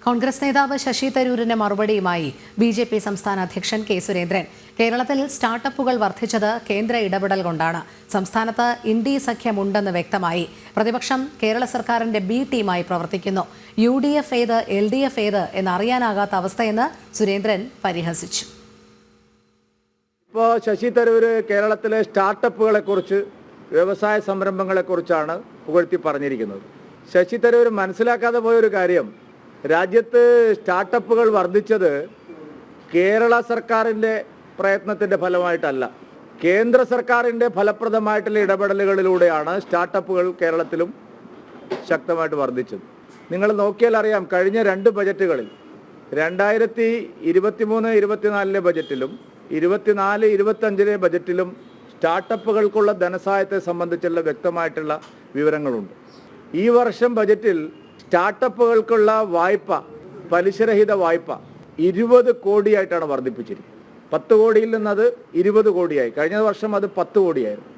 കോൺഗ്രസ് നേതാവ് ശശി തരൂരിന് മറുപടിയുമായി ബി.ജെ.പി. സംസ്ഥാന അധ്യക്ഷൻ കെ സുരേന്ദ്രൻ. കേരളത്തിൽ സ്റ്റാർട്ടപ്പുകൾ വർദ്ധിച്ചത് കേന്ദ്ര ഇടപെടൽ കൊണ്ടാണ്. സംസ്ഥാനത്ത് ഇന്ത്യ സഖ്യമുണ്ടെന്ന് വ്യക്തമായി. പ്രതിപക്ഷം കേരള സർക്കാരിന്റെ ബി ടീമായി പ്രവർത്തിക്കുന്നു. UDF ഏത് LDF ഏത് എന്നറിയാനാകാത്ത അവസ്ഥയെന്ന് സുരേന്ദ്രൻ പരിഹസിച്ചു. ഇപ്പോൾ ശശി തരൂര് കേരളത്തിലെ സ്റ്റാർട്ടപ്പുകളെക്കുറിച്ച്, വ്യവസായ സംരംഭങ്ങളെക്കുറിച്ചാണ് പുകഴ്ത്തി പറഞ്ഞിരിക്കുന്നത്. ശശി തരൂർ മനസ്സിലാക്കാതെ പോയൊരു കാര്യം, രാജ്യത്ത് സ്റ്റാർട്ടപ്പുകൾ വർദ്ധിച്ചത് കേരള സർക്കാരിൻ്റെ പ്രയത്നത്തിൻ്റെ ഫലമായിട്ടല്ല, കേന്ദ്ര സർക്കാരിൻ്റെ ഫലപ്രദമായിട്ടുള്ള ഇടപെടലുകളിലൂടെയാണ് സ്റ്റാർട്ടപ്പുകൾ കേരളത്തിലും ശക്തമായിട്ട് വർദ്ധിച്ചത്. നിങ്ങൾ നോക്കിയാൽ അറിയാം, കഴിഞ്ഞ 2 ബജറ്റുകളിൽ 2023-24 ബജറ്റിലും 24-25 ബജറ്റിലും സ്റ്റാർട്ടപ്പുകൾക്കുള്ള ധനസഹായത്തെ സംബന്ധിച്ചുള്ള വ്യക്തമായിട്ടുള്ള വിവരങ്ങളുണ്ട്. ഈ വർഷം ബജറ്റിൽ സ്റ്റാർട്ടപ്പുകൾക്കുള്ള വായ്പ, പലിശരഹിത വായ്പ 20 കോടിയായിട്ടാണ് വർദ്ധിപ്പിച്ചിരിക്കുന്നത്. 10 കോടിയിൽ നിന്നത് 20 കോടിയായി. കഴിഞ്ഞ വർഷം അത് 10 കോടിയായിരുന്നു.